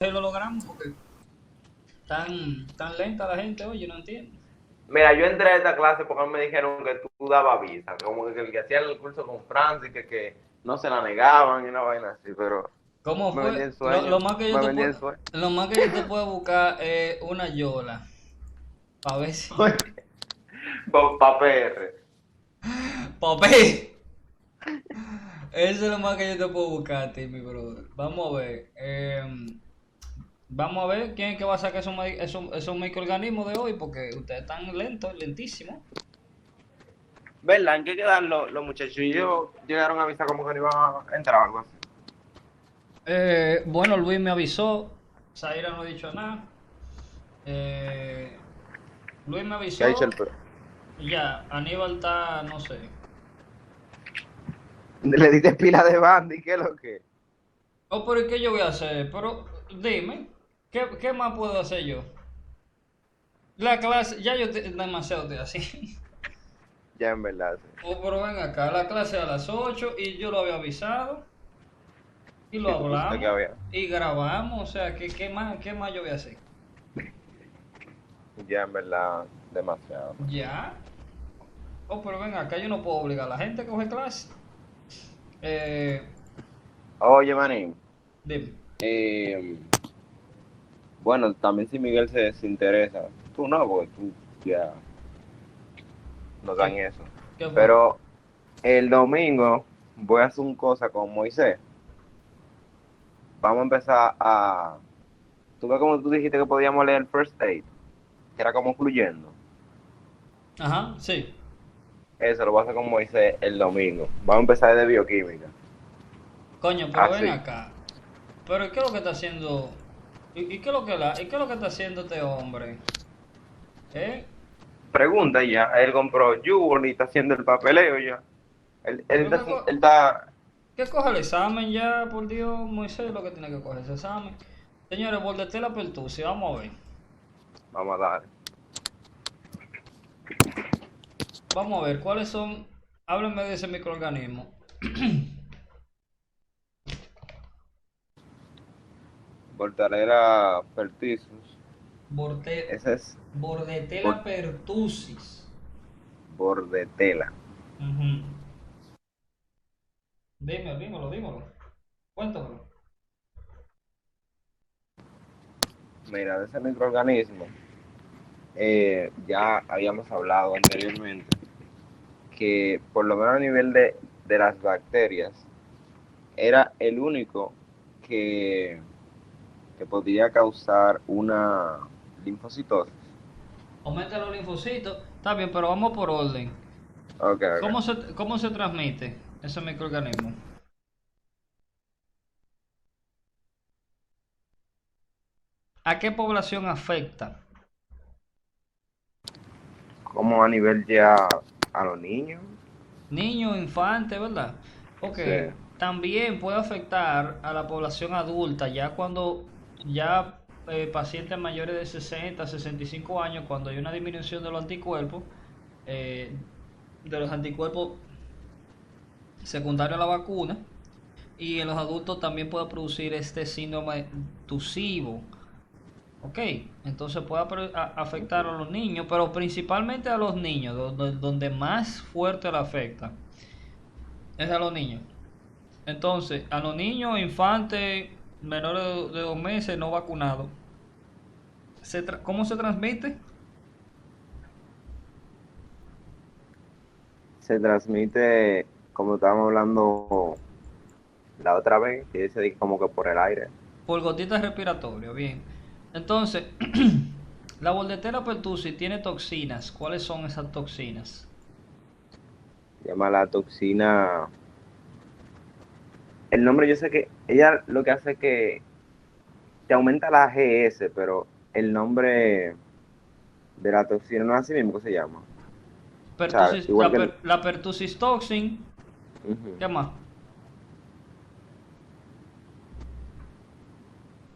Que lo logramos porque tan lenta la gente hoy, yo no entiendo. Mira, yo entré a esta clase porque me dijeron que tú dabas visa, como que el que hacía el curso con Francis, que no se la negaban y una vaina así, pero ¿Cómo me vendí fue? el Lo sueño, más que yo me te vendí puedo, el sueño. lo más que yo te puedo buscar es una yola, para ver si, Pa' PR. papel. Eso es lo más que yo te puedo buscar a ti, mi brother. Vamos a ver. Vamos a ver quién es que va a sacar esos microorganismos de hoy, porque ustedes están lentos, lentísimos. ¿Verdad? ¿En qué quedan los muchachos? Y ellos llegaron a avisar como que no iban a entrar o algo así. Bueno, Luis me avisó, Zaira no ha dicho nada. Eh, Luis me ¿Qué ha dicho avisó, el pro? y ya, Aníbal está, no sé. Le diste pila de banda y qué es lo que. Oh, pero ¿y qué yo voy a hacer? Pero dime, ¿qué más puedo hacer yo? La clase, ya demasiado estoy así. Ya en verdad, sí. Oh, pero ven acá, la clase a las 8 y yo lo había avisado y lo Sí, tú pusiste que hablamos había. y grabamos, o sea, ¿qué más yo voy a hacer? Ya en verdad, demasiado. Ya. Oh, pero ven acá, yo no puedo obligar a la gente a coger clase. Eh, Oye, manín. Dime, Eh, bueno, también si Miguel se interesa. Tú no, porque tú ya no dan ¿qué, eso. qué fue? Pero el domingo voy a hacer un cosa con Moisés. Vamos a empezar a. Tú ves como tú dijiste que podíamos leer el first aid, que era como fluyendo. Ajá, sí. Eso lo voy a hacer con Moisés el domingo. Vamos a empezar de bioquímica. Coño, pero ven Así. acá. Pero ¿qué es lo que está haciendo? ¿Y qué es lo que está haciendo este hombre? ¿Eh? Pregunta ya. Él compró Jubal y está haciendo el papeleo ya. Pero Él está. que coja el examen ya, por Dios, Moisés, lo que tiene que coger ese examen. Señores, bordete la pertusia, vamos a ver. Vamos a dar. Vamos a ver, ¿cuáles son? Háblenme de ese microorganismo. Voltarera Pertissus. Borte- Ese es Bordetella bor- pertussis. bordetela. Ujú. Dímelo. Cuéntamelo. Mira, de ese microorganismo, ya habíamos hablado anteriormente que por lo menos a nivel de las bacterias, era el único que, que podría causar una linfocitosis. Aumenta los linfocitos. Está bien, pero vamos por orden. Ok, ¿Cómo ok. se transmite ese microorganismo? ¿A qué población afecta? Como a nivel ya a los niños. Niños, infantes, ¿verdad? Ok, Sí. también puede afectar a la población adulta, ya cuando ya pacientes mayores de 60, 65 años, cuando hay una disminución de los anticuerpos, eh, de los anticuerpos secundarios a la vacuna, y en los adultos también puede producir este síndrome tusivo. Ok, entonces puede afectar a los niños, pero principalmente a los niños, donde más fuerte le afecta es a los niños. Entonces, a los niños, infantes, menores de 2 meses, no vacunados, ¿cómo se transmite? Se transmite, como estábamos hablando la otra vez, que se dice como que por el aire. Por gotitas respiratorias, bien. Entonces, la Bordetella pertussis tiene toxinas. ¿Cuáles son esas toxinas? Se llama la toxina. El nombre yo sé que ella lo que hace es que te aumenta la GS, pero el nombre de la toxina no es así mismo que se llama. O sea, Pertussis, igual que el. la pertussis toxin. Ujú. ¿Qué más?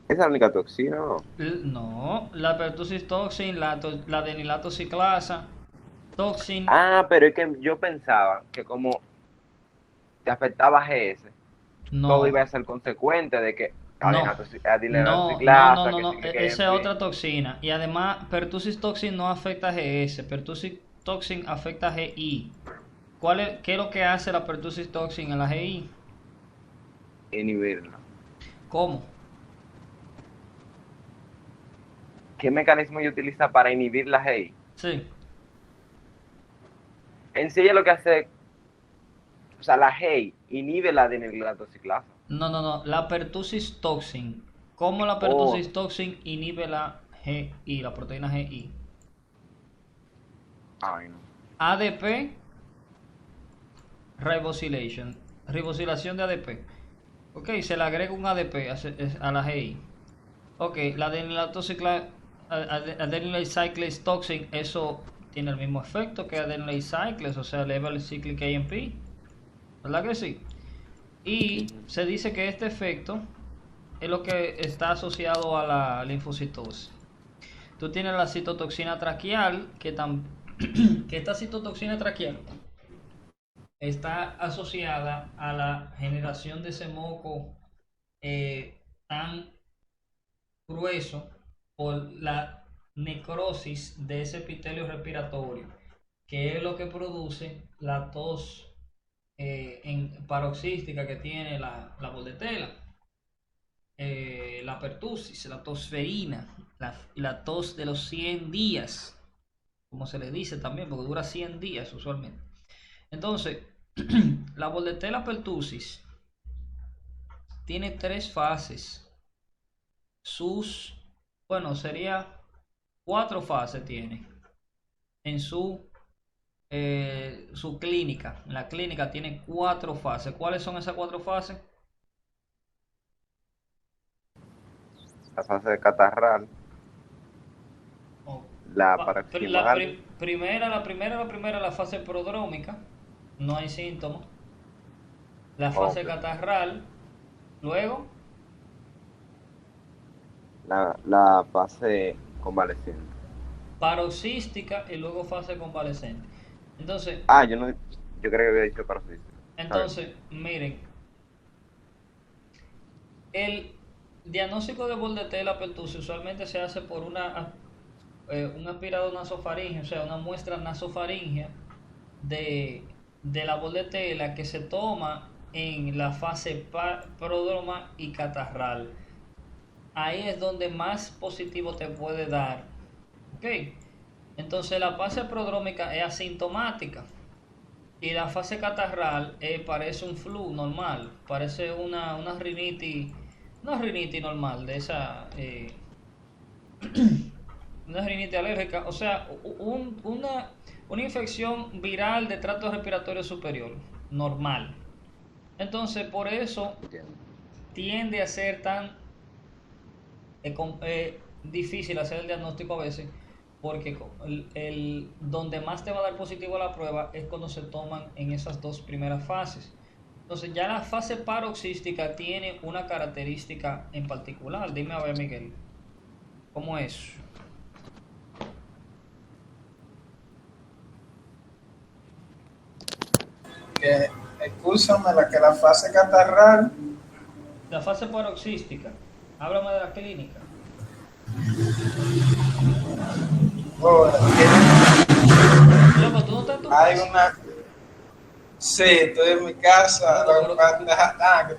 Esa es la única toxina, ¿no? No, la pertussis toxin, la denilato ciclasa, toxin. Ah, pero es que yo pensaba que como te afectaba GS, todo No, iba a ser consecuente de que. No, no, no, no, adineratoxiclasa, no, que no, sí que esa es AMP. otra toxina. Y además, pertussis toxin no afecta a GS, pertussis toxin afecta a GI. ¿Qué es lo que hace la pertussis toxin en la GI? Inhibirlo. ¿Cómo? ¿Qué mecanismo ella utiliza para inhibir la GI? Sí. En sí ella lo que hace, o sea, la GI inhibe la adineratoxiclasa. No, no, no, la pertussis toxin. ¿Cómo la Oh, pertussis toxin inhibe la GI, la proteína GI? ay no. ADP ribosylation, ribosilación de ADP. Ok, se le agrega un ADP a la GI. Ok, la adenylyl cyclase toxin, eso tiene el mismo efecto que adenylyl cyclase, o sea, level cyclic AMP, ¿verdad que sí? Y Ujú. se dice que este efecto es lo que está asociado a la linfocitosis. Tú tienes la citotoxina traqueal, que esta citotoxina traqueal está asociada a la generación de ese moco tan grueso por la necrosis de ese epitelio respiratorio, que es lo que produce la tos paroxística que tiene la bordetela, la pertussis, la tosferina, la tos de los 100 días, como se le dice también, porque dura 100 días usualmente. Entonces, la bordetela pertussis tiene tres fases. Sus, bueno, sería cuatro fases tiene en su clínica. La clínica tiene cuatro fases. ¿Cuáles son esas cuatro fases? La fase de catarral, Oh, la pero la paroximal, primera, la fase prodrómica, no hay síntomas. La fase ok. catarral, luego La fase convaleciente. paroxística y luego fase convaleciente. Entonces, Ah, yo no, yo creo que había dicho paroxística. Está bien. miren, el diagnóstico de bordetela pertussis usualmente se hace por un aspirado nasofaringeo, o sea, una muestra nasofaringea de la bordetela que se toma en la fase prodroma y catarral. Ahí es donde más positivo te puede dar. ¿Ok? Entonces la fase prodrómica es asintomática y la fase catarral parece un flu normal, parece una rinitis normal, de esa, una rinitis alérgica, o sea, una infección viral de tracto respiratorio superior, normal. Entonces, por eso Entiendo. tiende a ser tan difícil hacer el diagnóstico a veces, porque donde más te va a dar positivo a la prueba es cuando se toman en esas dos primeras fases. Entonces ya la fase paroxística tiene una característica en particular. Dime a ver, Miguel, ¿cómo es? Que, escúchame, la fase catarral, La fase paroxística, háblame de la clínica. oh, Loco, tú no estás en tu hay casa. una, sí, estoy en mi casa, Loco, lo que pero pasa,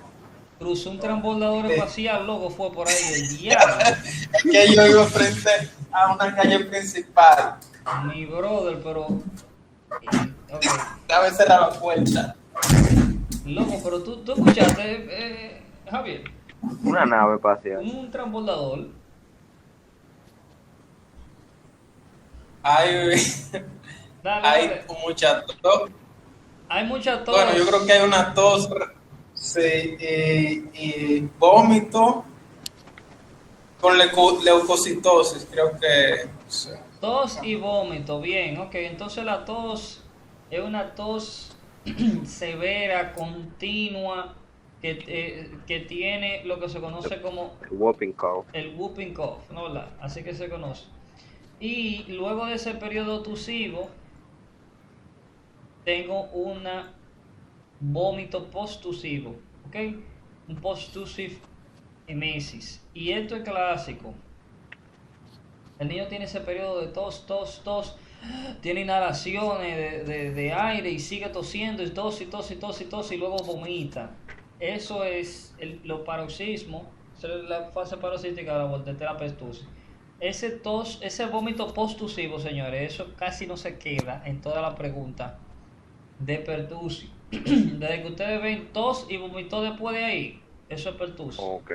cruzó un transbordador que, espacial, loco, fue por ahí, el diablo. es que yo vivo frente a una calle principal, Mi brother, pero... ok. a cerrar la puerta. Loco, pero tú escuchaste, Javier, Una nave espacial. un transbordador. Hay, Dale, hay dale. mucha tos, Hay mucha bueno, yo creo que tos, hay una tos, sí, y vómito con leucocitosis, creo que, sí. tos y vómito. Bien, ok. Entonces la tos es una tos severa, continua, que tiene lo que se The, conoce como the whooping cough. el whooping cough, ¿no? Así que se conoce. Y luego de ese periodo tusivo, tengo una vómito postusivo, ¿ok? Un postusive emesis. Y esto es clásico. El niño tiene ese periodo de tos, tos, tos, tiene inhalaciones de aire y sigue tosiendo, y tos, y tos, y tos, y tos, y luego vomita. Eso es los paroxismos, esa es la fase paroxística de la voltetera pertussis. Ese tos, ese vómito postusivo, señores, eso casi no se queda en toda la pregunta de pertussis. Desde que ustedes ven tos y vomitó después de ahí, eso es pertussis. Ok.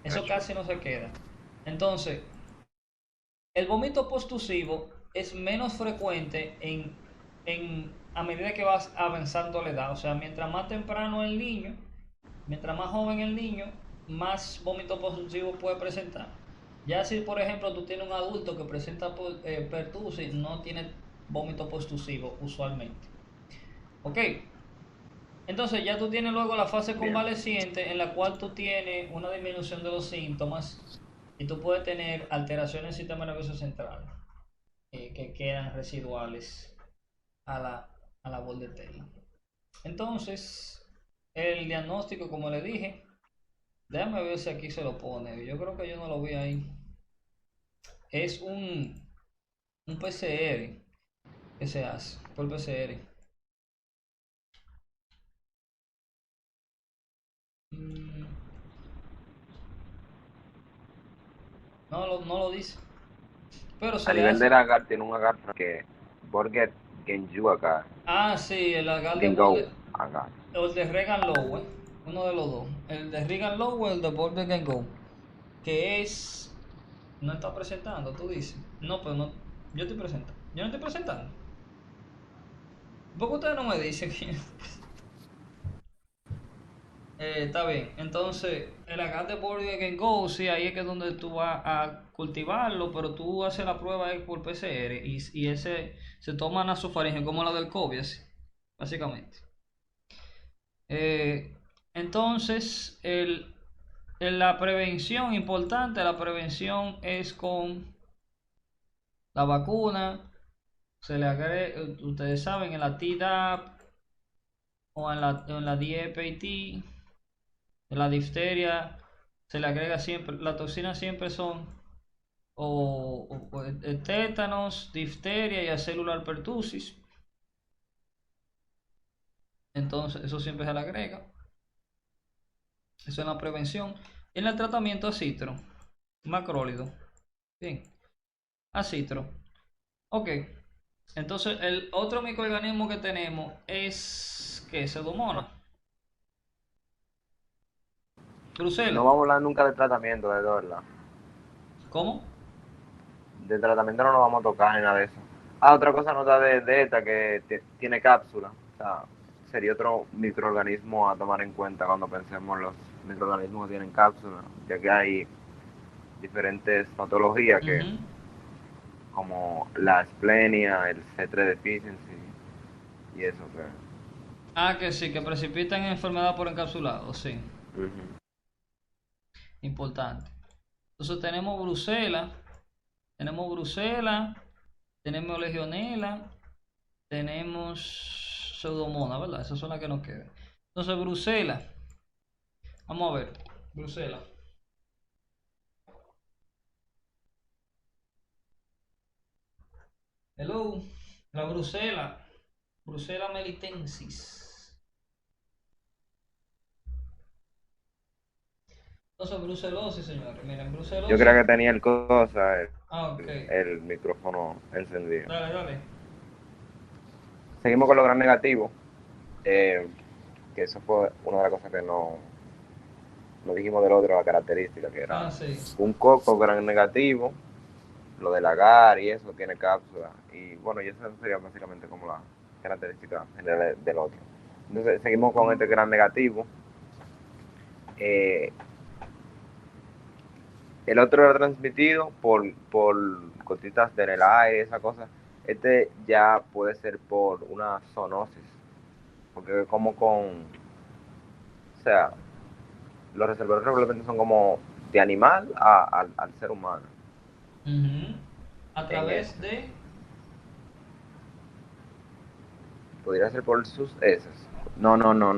Eso casi no se queda. Entonces, el vómito postusivo es menos frecuente a medida que vas avanzando la edad. O sea, mientras más temprano el niño, mientras más joven el niño, más vómito postusivo puede presentar. Ya si, por ejemplo, tú tienes un adulto que presenta pertusis, no tiene vómito postusivo usualmente. Ok, entonces ya tú tienes luego la fase Bien. convaleciente en la cual tú tienes una disminución de los síntomas y tú puedes tener alteraciones del sistema nervioso central que quedan residuales a la bordetela. Entonces, el diagnóstico, como le dije, déjame ver si aquí se lo pone. Yo creo que yo no lo vi ahí. Es un PCR que se hace por PCR. Mm, no lo dice, pero A se le nivel hace. del agar, tiene un agar que Borget Genju agar. Ah, sí, el agar de Gengo borde, agar. o el de Reagan Lowe, uno de los dos. El de Reagan Lowe o el de Border Can Go, que es. No está presentando, tú dices. No, pero no. Yo estoy presentando. Yo no estoy presentando. ¿Por qué ustedes no me dicen que está bien? Entonces, el agar de Border Can Go, sí, ahí es que es donde tú vas a cultivarlo, pero tú haces la prueba ahí por PCR y ese se toma nasofaringe como la del COVID, así, básicamente. Eh, entonces, la prevención, importante, la prevención es con la vacuna, se le agrega, ustedes saben, en la Tdap o en la DEPT, en la difteria, se le agrega siempre, las toxinas siempre son tétanos, difteria y acellular pertussis, entonces eso siempre se le agrega, eso es la prevención. En el tratamiento acitro, macrólido, bien, acitro. Ok, entonces el otro microorganismo que tenemos es, ¿qué? Pseudomonas, No Brucela. vamos a hablar nunca de tratamiento, de verdad. ¿Cómo? De tratamiento no nos vamos a tocar ni nada de eso. Ah, otra cosa nota de esta que tiene cápsula. O sea, sería otro microorganismo a tomar en cuenta cuando pensemos los microorganismos que tienen cápsula, ya que hay diferentes patologías que, Ujú. como la asplenia, el C3 deficiency y eso que. Ah, que sí, que precipitan enfermedad por encapsulado, sí, Ujú. importante. Entonces tenemos Brucela, tenemos Legionela, tenemos Pseudomonas, ¿verdad? Esas son las que nos quedan. Entonces, Brucela, vamos a ver, Brucela. Hello, la Brucela melitensis. Entonces, brucelosis, señores. Miren, Yo brucelosis. creo que tenía el cosa, Ah, ok. el micrófono encendido. Dale, dale. Seguimos con los gran negativos, que eso fue una de las cosas que no dijimos del otro, la característica, que Ah, era sí. un coco gran negativo, lo del agar y eso tiene cápsula. Y bueno, y esa sería básicamente como la característica general del otro. Entonces seguimos con este gran negativo. Eh, el otro era transmitido por gotitas en el aire, esa cosa. Este ya puede ser por una zoonosis, porque como con, o sea, los reservorios regularmente son como de animal al ser humano Ujú. A en través ese. de Podría ser por sus heces. No. No. No.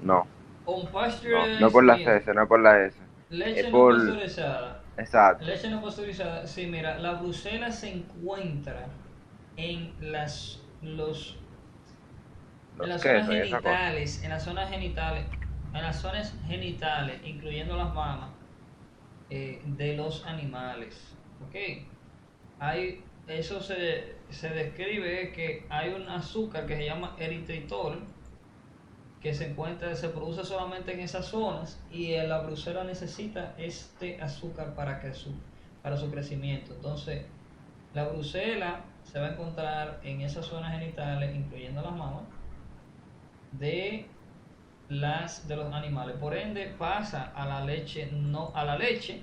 No unpasteurized por las milk. heces, no por la S. Es Leche no por, pasteurizada. exacto, Leche no pasteurizada. Sí, mira, la Bruselas se encuentra en en los las zonas quesos y esa cosa. genitales, en las zonas genitales, incluyendo las mamas, de los animales. ¿Ok? Se describe que hay un azúcar que se llama eritritol que se produce solamente en esas zonas y la brucela necesita este azúcar para su crecimiento. Entonces, la brucela se va a encontrar en esas zonas genitales, incluyendo las mamas, de de los animales. Por ende, pasa a la leche, no a la leche.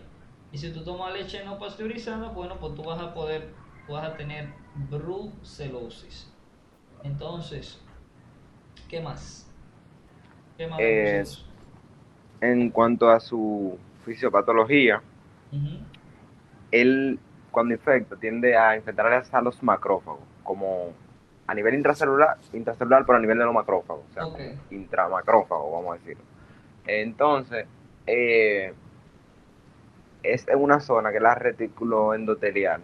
Y si tú tomas leche no pasteurizada, bueno, pues tú vas a tener brucelosis. Entonces, ¿qué más? ¿Qué más de Eh, brucelosis? en cuanto a su fisiopatología, Ujú. él cuando infecta tiende a infectar a los macrófagos, como a nivel intracelular, pero a nivel de los macrófagos, o sea, Ok. como intramacrófago, vamos a decirlo. Entonces, eh, es en una zona que es la retículo endotelial.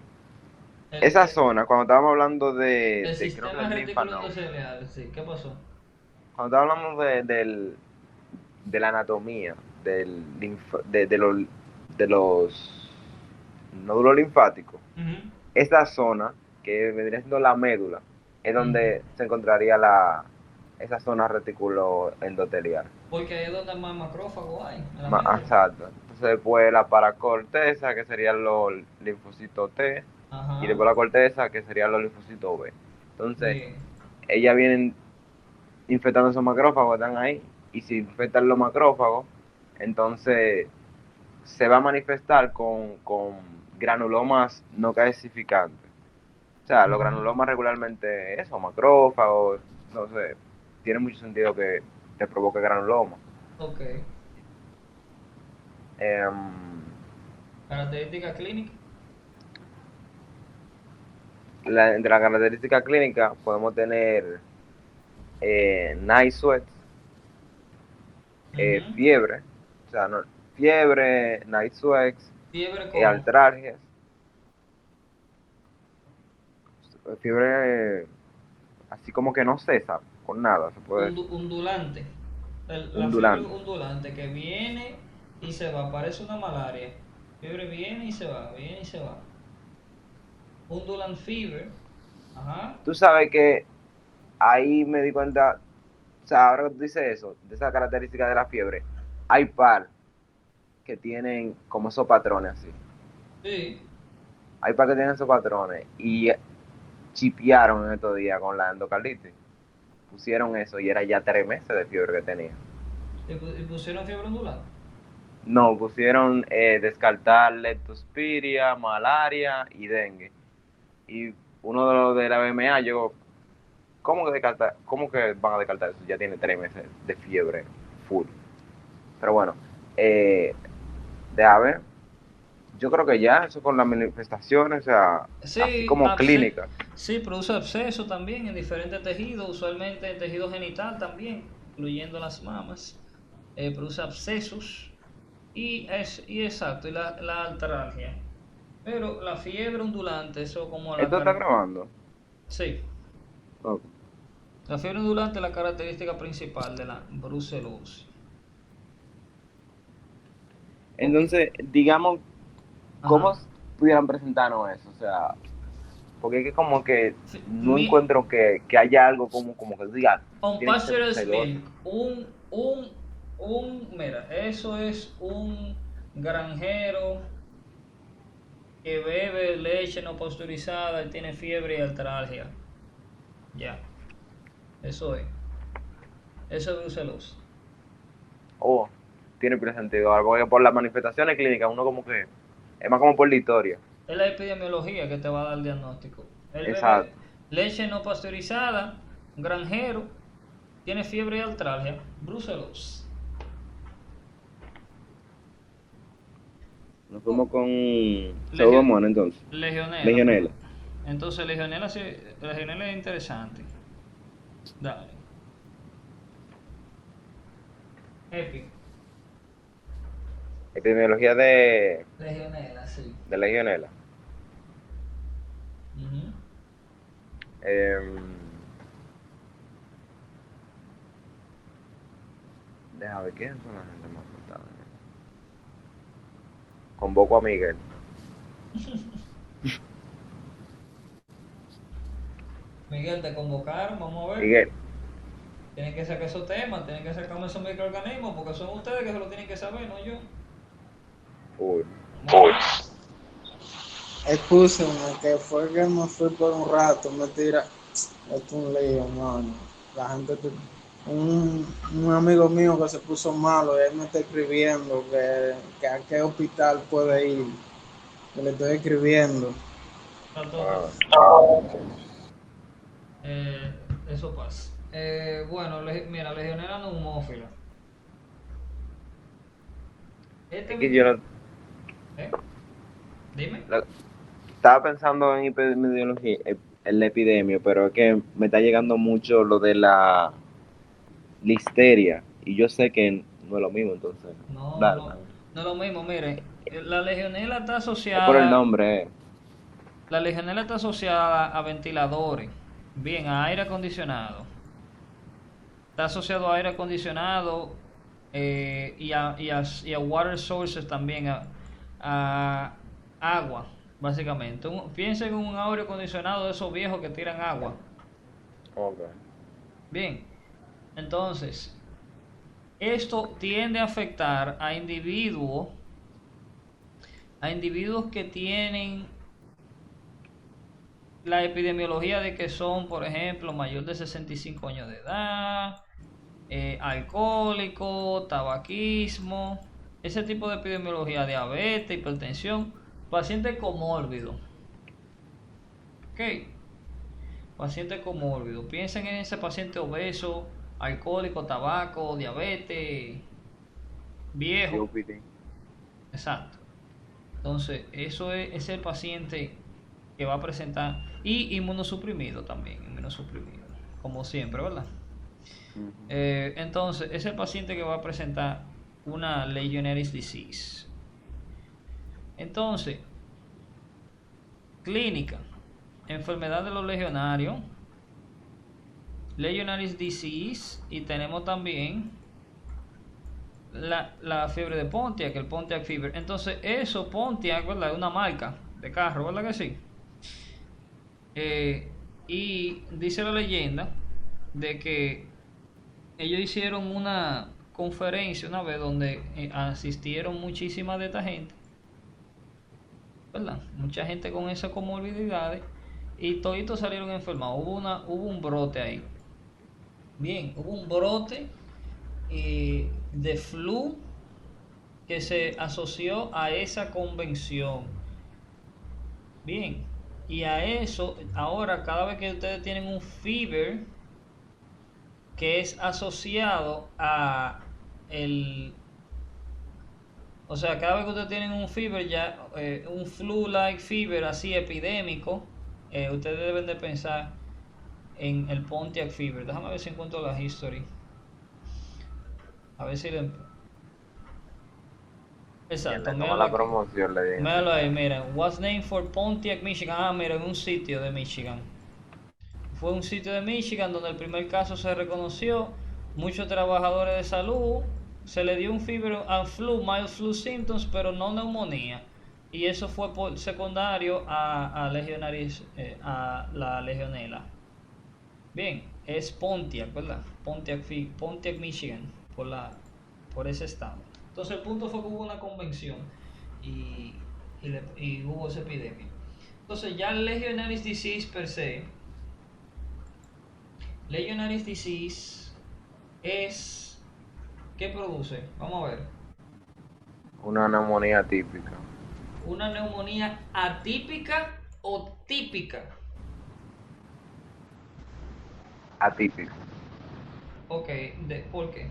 El, Esa el, zona, cuando estábamos hablando el creo que sistema del reticular linfanoma, endotelial, sí. ¿Qué pasó? cuando estábamos hablando de la anatomía, de los nódulos linfáticos, Ujú, esta zona, que vendría siendo la médula, es ujú. donde se encontraría esa zona reticulo endotelial. Porque ahí es donde más macrófago hay, en la médula. Exacto. Entonces después la paracorteza, que serían los linfocitos T, y Ajá. después la corteza, que serían los linfocitos B. Entonces, Bien. ellas vienen infectando esos macrófagos, están ahí, y si infectan los macrófagos, entonces se va a manifestar con granulomas no calcificantes. O sea, los Ujú. granulomas regularmente, eso, macrófagos, no sé, tiene mucho sentido que te provoque granuloma. Ok. Em, Característica clínica. Entre las características clínicas podemos tener night sweats, Ujú. fiebre, o sea, fiebre, night sweats, Fiebre como artralgias, fiebre así como que no cesa con nada, se puede decir, ondulante. La fiebre ondulante. ondulante que viene y se va, parece una malaria. Fiebre viene y se va, viene y se va. Undulant fever. Ajá. Tú sabes que ahí me di cuenta, o sea, ahora que tú dices eso, de esa característica de la fiebre, hay par que tienen como esos patrones así. Sí. Hay par que tienen esos patrones y chipearon en estos días con la endocarditis. Pusieron eso y era ya 3 meses de fiebre que tenía. Y pusieron fiebre ondulante. No, pusieron descartar leptospiria, malaria y dengue. Y uno de los de la BMA, yo, ¿cómo que van a descartar eso? Ya tiene 3 meses de fiebre full. Pero bueno, eh, deja ver. Yo creo que ya, eso con las manifestaciones, o sea, así Sí, como clínicas. sí, produce absceso también en diferentes tejidos, usualmente en tejido genital también, incluyendo las mamas. Produce abscesos y exacto, y la artralgia. Pero la fiebre ondulante, eso como la ¿Esto está cara. grabando? Sí, Ok. la fiebre ondulante es la característica principal de la brucelosis. Ok, Entonces, digamos, ¿cómo ajá. pudieran presentarnos eso? O sea, porque es que como que Sí, no encuentro que haya algo como que diga, tiene que ser unpasteurized celoso. milk, mira, eso es un granjero que bebe leche no pasteurizada y tiene fiebre y artralgia. Ya, eso es. Eso es brucelosis. Oh, tiene plus sentido. Porque por las manifestaciones clínicas, uno como que, es más como por la historia. Es la epidemiología que te va a dar el diagnóstico. Él bebe Exacto. leche no pasteurizada, un granjero, tiene fiebre y artralgia, brucelosis. Nos Oh, fuimos con legio- pseudomonas entonces. legionela, Legionela. entonces legionela, sí, legionela es interesante. Dale. Epi. Epidemiología Legionela, sí. de legionela. Ujú. Em, Déjame ver quién son la gente más afectada. Convoco a Miguel. Miguel, te convocaron, vamos a ver. Miguel, Tienen que sacar esos temas, tienen que sacarme esos microorganismos, porque son ustedes que se lo tienen que saber, no yo. uy, Vamos a ver. Excúsenme, que fue que me fui por un rato, mentira. Esto es un lío, mano. La gente, un amigo mío que se puso malo y él me está escribiendo que a qué hospital puede ir. Que le estoy escribiendo. Está todo. ah, Eh, eso pasa. Bueno, mira, legionela neumófila. Este es que yo no, ¿Eh? Dime. la- estaba pensando en epidemiología, en la epidemia, pero es que me está llegando mucho lo de la listeria y yo sé que no es lo mismo, entonces, No, dale, dale. no es lo mismo, mire. La legionela está Es por el asociada, nombre, la legionela está asociada a ventiladores, bien, a aire acondicionado. Está asociado a aire acondicionado y a water sources también, a agua, básicamente. Piensen en un aire acondicionado de esos viejos que tiran agua. ok. Bien, entonces, esto tiende a afectar a individuos que tienen la epidemiología de que son, por ejemplo, mayor de 65 años de edad, alcohólico, tabaquismo, ese tipo de epidemiología, diabetes, hipertensión, paciente comórbido. ¿Ok? Paciente comórbido. Piensen en ese paciente obeso, alcohólico, tabaco, diabetes, viejo. COPD. Exacto. Entonces, ese es el paciente que va a presentar. Y inmunosuprimido también, inmunosuprimido, como siempre, ¿verdad? Ujú. Entonces, ese es el paciente que va a presentar una Legionnaires disease. Entonces, clínica, enfermedad de los legionarios, Legionnaires disease, y tenemos también la fiebre de Pontiac, el Pontiac Fever. Entonces, eso, Pontiac, ¿verdad? Es una marca de carro, ¿verdad que sí? Y dice la leyenda de que ellos hicieron una conferencia una vez donde asistieron muchísimas de esta gente, ¿verdad? Mucha gente con esas comorbilidades y toditos salieron enfermados. Hubo un brote ahí. Bien, hubo un brote de flu que se asoció a esa convención. Bien, y a eso, ahora cada vez que ustedes tienen un fever que es asociado a el, o sea, cada vez que ustedes tienen un fever ya, un flu-like fever así epidémico, ustedes deben de pensar en el Pontiac Fever. Déjame ver si encuentro la history. A ver si le... Exacto, ¿Entiendes? Como míralo la aquí. promoción le dije Míralo ahí, primero. mira. What's named for Pontiac, Michigan. Ah, mira, en un sitio de Michigan. Fue un sitio de Michigan donde el primer caso se reconoció. Muchos trabajadores de salud se le dio un fiebre a flu, mild flu symptoms, pero no neumonía. Y eso fue por secundario a la legionela. Bien, es Pontiac, ¿verdad? Pontiac, Michigan, por ese estado. Entonces el punto fue que hubo una convención y, y hubo esa epidemia. Entonces ya el Legionnaires disease per se, Legionnaires disease es... ¿Qué produce? Vamos a ver. Una neumonía típica. ¿Una neumonía atípica o típica? Atípico. Ok, ¿por qué?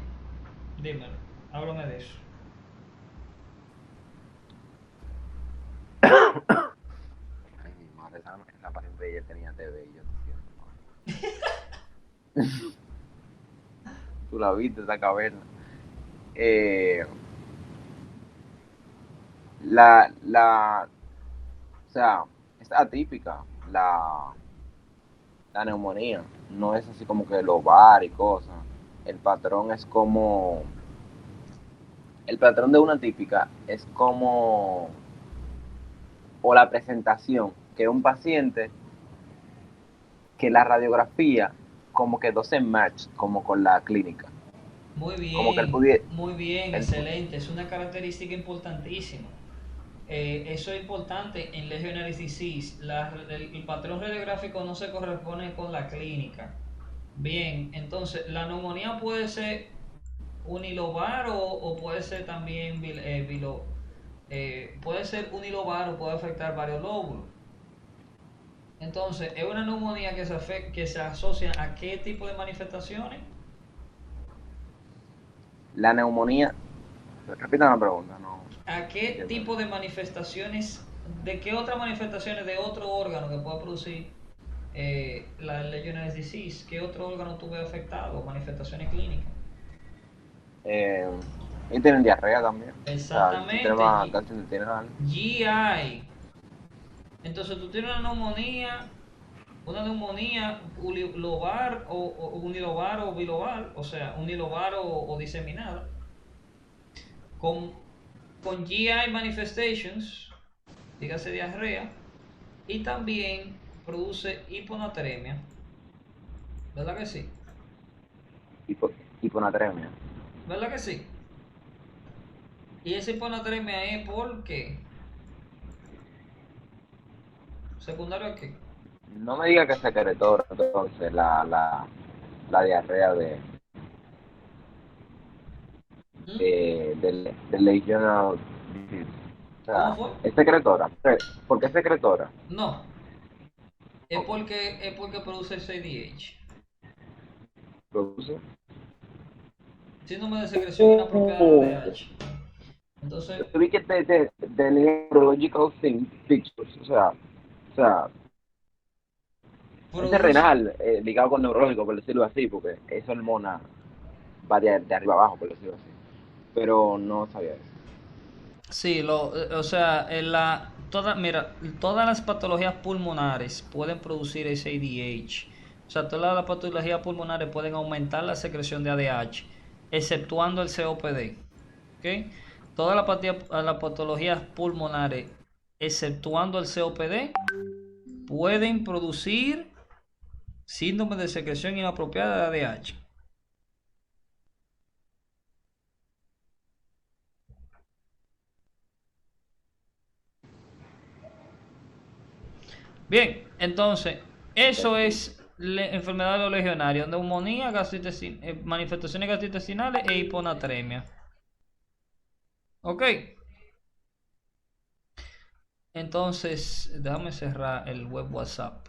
Dímelo, háblame de eso. Ay, mi madre, esa paciente ella tenía TB y yo tú la viste, esa caverna. Eh, la, o sea, es atípica la neumonía. No es así como que lobar y cosas. El patrón es como, el patrón de una típica es como, o la presentación, que un paciente que la radiografía como que no se match como con la clínica. Como que muy bien, él, excelente. Es una característica importantísima. Eso es importante en Legionnaires disease. El patrón radiográfico no se corresponde con la clínica. Bien, entonces la neumonía puede ser unilobar o puede ser también puede ser unilobar o puede afectar varios lóbulos. Entonces, es una neumonía que se asocia a qué tipo de manifestaciones. la neumonía, repita la pregunta, no ¿A qué entiendo. tipo de manifestaciones, de qué otras manifestaciones de otro órgano que pueda producir la Legionnaires disease? ¿Qué otro órgano tuve afectado? Manifestaciones clínicas. Eh, y tienen diarrea también, o sea, el Exactamente, sistema gastrointestinal. GI. Entonces tú tienes una neumonía lobar o unilobar o bilobar, o sea, unilobar o diseminada, con, con GI manifestations, dígase diarrea, y también produce hiponatremia, ¿verdad que sí? Hipo, hiponatremia. ¿Verdad que sí? Y esa hiponatremia es porque, secundario a qué. No me diga que es secretor, entonces, la diarrea ¿Mm? del Legionnaires disease. O ¿Cómo sea, fue? es secretora. ¿Por qué es secretora? No, Ok, es porque produce 6DH. produce. Síndrome de secreción inapropiada de ADH. Entonces, Yo vi que de neurological features, o sea, ese produce. renal ligado con neurológico, por decirlo así, porque esa hormona va de arriba abajo, por decirlo así. Pero no sabía eso. Sí, o sea, mira, todas las patologías pulmonares pueden producir ese ADH. O sea, todas las patologías pulmonares pueden aumentar la secreción de ADH, exceptuando el COPD. ¿Ok? Todas las patologías pulmonares, exceptuando el COPD, pueden producir síndrome de secreción inapropiada de ADH. Bien, entonces, eso es la enfermedad de los legionarios, neumonía, manifestaciones gastrointestinales e hiponatremia. Ok, entonces, déjame cerrar el web WhatsApp,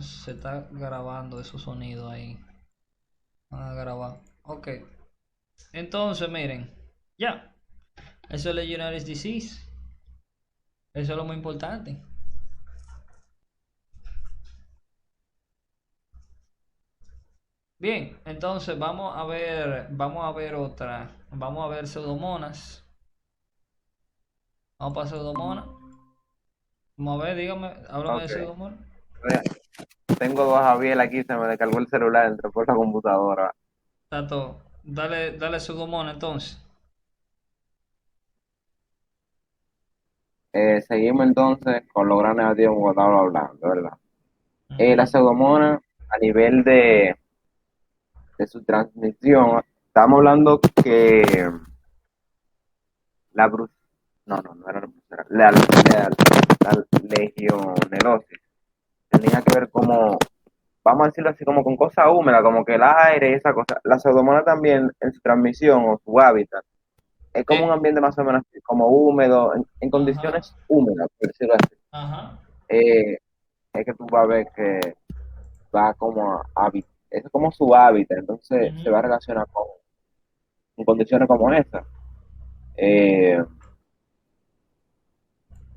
se está grabando esos sonidos ahí. Van a grabar. Ok, entonces, miren, ya, eso es Legionnaires disease, eso es lo muy importante. Bien, entonces vamos a ver vamos a ver pseudomonas. Vamos para pseudomonas. Vamos a ver, dígame, háblame de Ok. pseudomonas. Mira, tengo dos Javier aquí, se me descargó el celular, entró por la computadora. Tato, dale pseudomonas entonces. Seguimos entonces con los gran negativos como estaba hablando, ¿verdad? La Ujú. pseudomonas a nivel de su transmisión, estamos hablando que la bru- no era la brucela, la legionelosis tenía que ver como, vamos a decirlo así, como con cosas húmedas, como que el aire y esa cosa. La pseudomonas también en su transmisión o su hábitat es como un Eh, ambiente más o menos así, como húmedo, en ajá, condiciones húmedas, por decirlo así. ajá. Eh, es que tú vas a ver que va como es como su hábitat, entonces se va a Ujú. relacionar con condiciones como esta. Eh,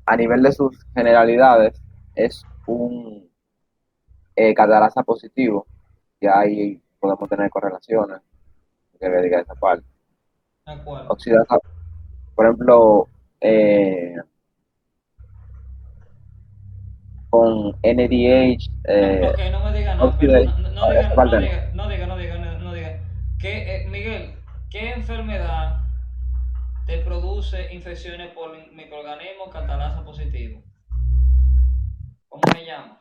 a nivel de sus generalidades, es un catarasa positivo, ya ahí podemos tener correlaciones, que le diga esa parte. ¿A cuál? Oxidasa, por ejemplo, eh, con NDH, Ok, no me diga no, perdón, oxidase, diga, esa parte no. no diga. Miguel, ¿qué enfermedad te produce infecciones por microorganismos catalasa positivo? ¿Cómo se llama?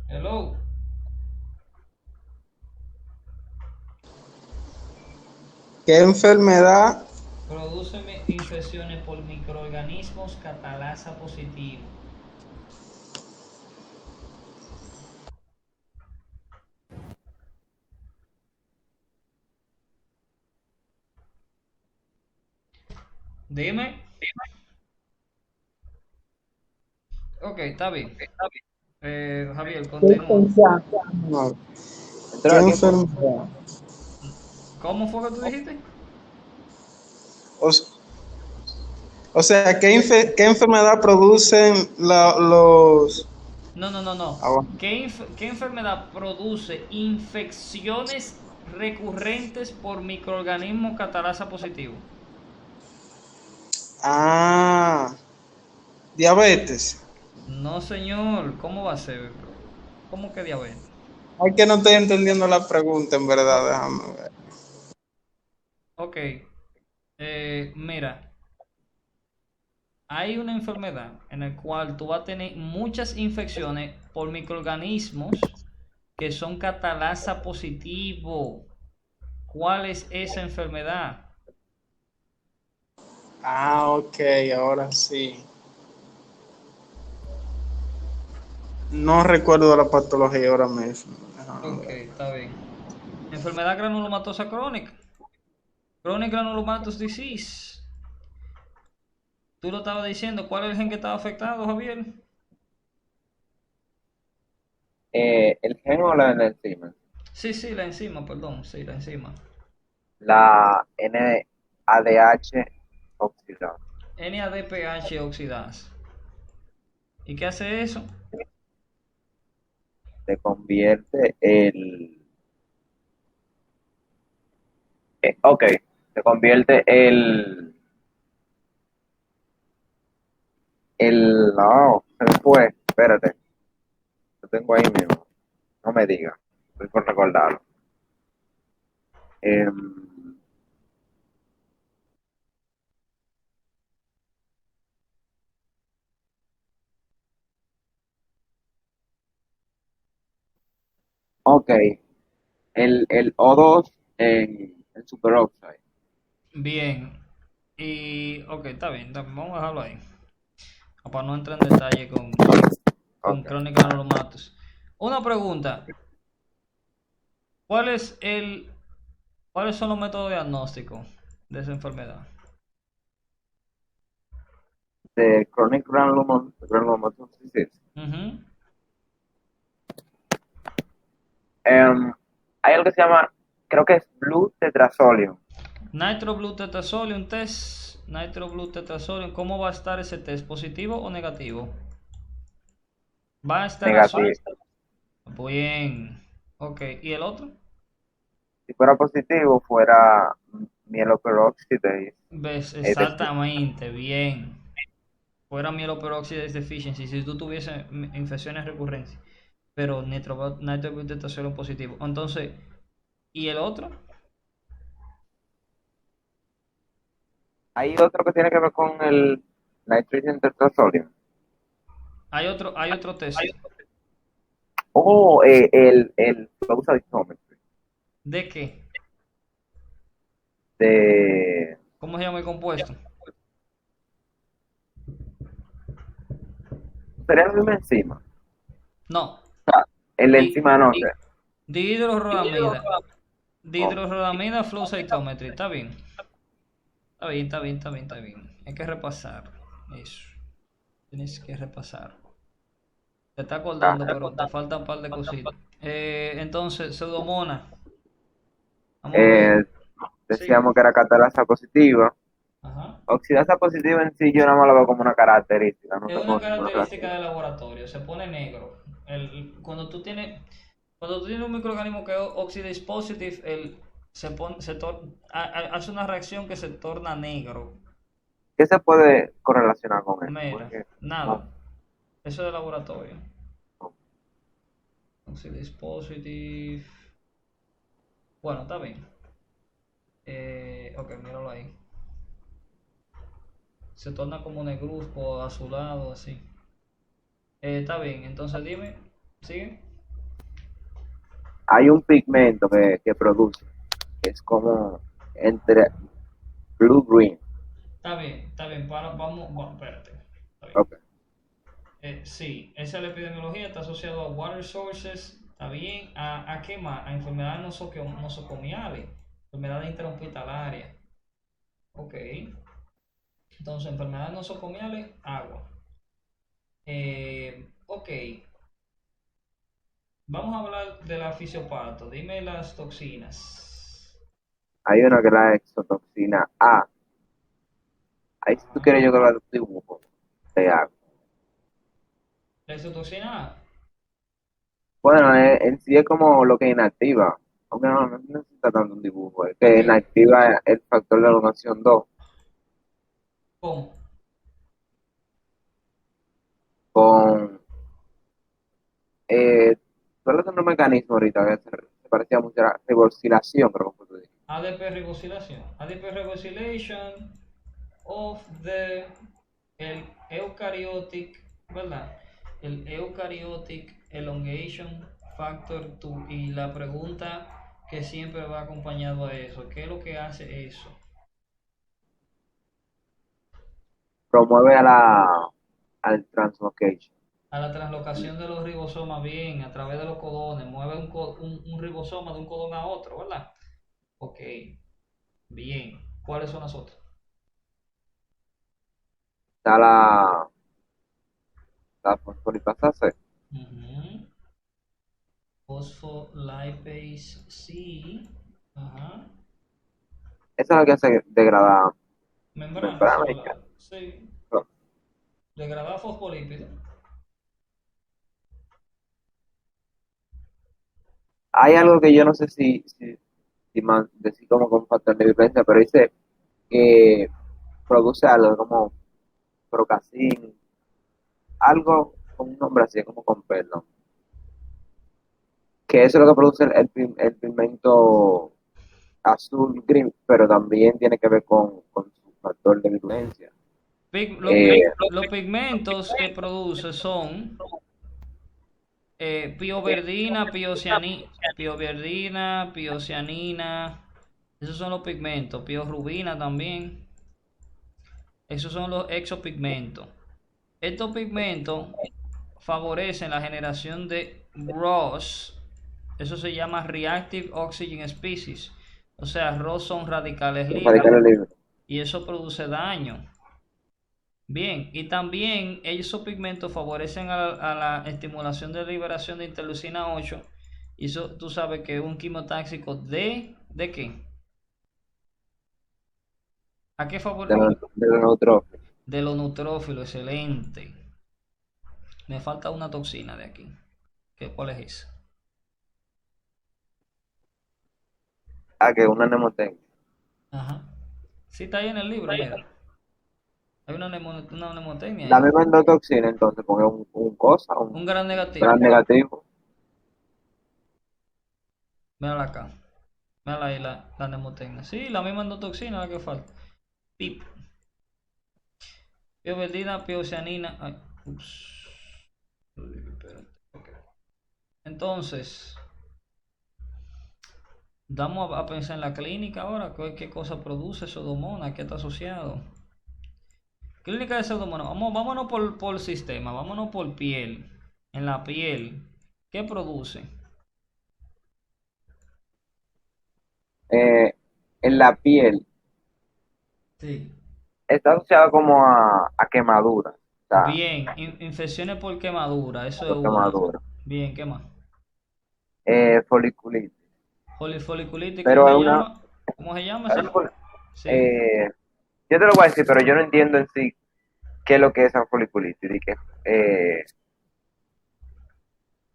Hello. ¿Qué enfermedad? Produce infecciones por microorganismos catalasa positivo. Dime. Ok, está bien. Javier, continúa. No. ¿Qué Entró a tiempo. enfermedad? ¿Cómo fue que tú dijiste? O, o sea, ¿qué enfermedad producen los... No, no, no, no. Ah, bueno. ¿Qué enfermedad produce infecciones recurrentes por microorganismos catalasa positivo? Ah, diabetes. No, señor. ¿Cómo va a ser? ¿Cómo que diabetes? Ay, que no estoy entendiendo la pregunta, en verdad, O- déjame ver. ok. Mira, hay una enfermedad en la cual tú vas a tener muchas infecciones por microorganismos que son catalasa positivo. ¿Cuál es esa enfermedad? Ah, ok, ahora sí. No recuerdo la patología ahora mismo. Déjame Ok, ver. está bien. Enfermedad granulomatosa crónica. Chronic granulomatous disease. Tú lo estabas diciendo. ¿Cuál es el gen que estaba afectado, Javier? El gen o la enzima. Sí, sí, la enzima, perdón. Sí, la enzima. La NADH oxidada. NADPH oxidasa. ¿Y qué hace eso? Se convierte ok, se convierte no, se me fue, espérate, lo tengo ahí mismo, no me digas, estoy por recordarlo. Em, ok, el O2 en superoxide. Bien. Y, ok, está bien, vamos a dejarlo ahí. Para no entrar en detalle con Ok. crónica granulomatous. Una pregunta. ¿Cuál es ¿Cuáles son los métodos diagnósticos de esa enfermedad? De chronic granulomatous. Ujú. Hay algo que se llama, creo que es Blue Tetrazolium, Nitro Blue Tetrazzolium test. Nitro Blue Tetrazzolium. ¿Cómo va a estar ese test? ¿Positivo o negativo? Va a estar azul. negativo. Bien. Ok. ¿Y el otro? Si fuera positivo, fuera mieloperoxidase. ¿Ves? Es decir, Exactamente. Bien. Fuera mieloperoxidase deficiency. Si tú tuviese infecciones recurrentes. Pero Nitro Blue Tetrazzolium positivo. Entonces, ¿y el otro? hay otro que tiene que ver con el nitrogen tetrazzolium. Hay otro test. O el flow cytometry ¿De qué? de ¿Cómo se llama el compuesto? sería la misma enzima. No. El Di, enzima no sé. dihidrorodamida. Oh, Dihidrorodamida flow cytometry. Está bien. Está bien, está bien, está bien, está bien. Hay que repasar eso. Tienes que repasar. Te está ah, acordando, pero te faltan un par de cositas. Entonces, pseudomonas. Vamos a ver. eh, Sigue. decíamos que era catalasa positiva. Ajá. Oxidasa positiva en sí yo nada más lo veo como una característica, no Es una tengo ninguna característica relación. de laboratorio. Se pone negro. Cuando tú tienes. Cuando tú tienes un microorganismo que es oxidase positive, hace una reacción que se torna negro. ¿Qué se puede correlacionar con eso? Mira, Porque no, nada. Eso es de laboratorio. no. Oxidase positive. Bueno, está bien. Ok, míralo ahí. Se torna como negruzco, azulado, así. Está bien, entonces dime. ¿Sigue? Hay un pigmento que produce, que es como entre blue-green. Está bien, espérate. Está bien. Ok. Sí, esa es la epidemiología, está asociado a water sources, está bien. ¿A qué más? A enfermedades nosocomiales, enfermedades intrahospitalarias. Ok. Entonces, enfermedades nosocomiales, agua. Ok. Vamos a hablar de la fisiopato. Dime las toxinas. Hay una que es la exotoxina A. Ahí si tú Ajá. quieres yo creo que dibujo de agua. La exotoxina A. Bueno, en sí es como lo que inactiva, aunque no necesita tanto un dibujo, es que Ok. inactiva el factor de donación 2 ¿Cómo? con, ¿cuál es otro mecanismo ahorita que se parecía mucho a la ribosilación, creo que tú dijiste. ADP ribosilación. ADP ribosylation of el eukaryotic, ¿verdad? El eukaryotic elongation factor 2. Y la pregunta que siempre va acompañado a eso, ¿qué es lo que hace eso? Promueve al translocation. A la translocación de los ribosomas, bien, a través de los codones, mueve un ribosoma de un codón a otro, ¿verdad? Ok, bien. ¿Cuáles son las otras? Está la fosfolipasa C. Ujú. Phospholipase C. Ajá. Eso es lo que hace degradar Membrana membrana y celular. Sí. Degradar fosfolípidos. hay algo que yo no sé si decir como con factor de violencia, pero dice que produce algo como procacin, algo con un nombre así, como con pelo, que eso es lo que produce el pigmento azul green, pero también tiene que ver con su factor de virulencia. Eh, Los pigmentos que produce son pioverdina, piocianina. Esos son los pigmentos. Piorubina también. Esos son los exopigmentos. Estos pigmentos favorecen la generación de ROS. Eso se llama Reactive Oxygen Species. O sea, ROS son radicales libres Radicales libres. y eso produce daño. Bien, y también esos pigmentos favorecen a la estimulación de liberación de interleucina 8. Y eso tú sabes que es un quimotáxico ¿de qué? ¿A qué favor? De los neutrófilos. De los neutrófilos, excelente. Me falta una toxina de aquí. ¿Cuál es esa? Ah, que una nemotecnia. Ajá. Sí, está ahí en el libro, mira. Hay una mnemotecnia La ahí. misma endotoxina, entonces, porque un cosa, Un un gran negativo. gran negativo. Mírala acá. Mírala ahí la mnemotecnia. Sí, la misma endotoxina la que falta. PIP. Pioverdina, piocianina. Ay, ups. Espérate. Ok. Entonces, vamos a pensar en la clínica ahora. ¿Qué cosa produce Pseudomonas? ¿Qué está asociado? Clínica de Pseudomonas. Vámonos por sistema. Vámonos por piel. En la piel. ¿Qué produce? Eh, en la piel Sí. está asociado como a quemaduras, o sea, Bien, infecciones por quemadura, eso es por una. quemaduras. Bien, ¿qué más? Foliculitis. Foliculitis, ¿cómo Pero se es llama? ¿Cómo se llama es esa? una fol- Sí. eh, yo te lo voy a decir, pero yo no entiendo en sí qué es lo que es esa foliculitis. Y que,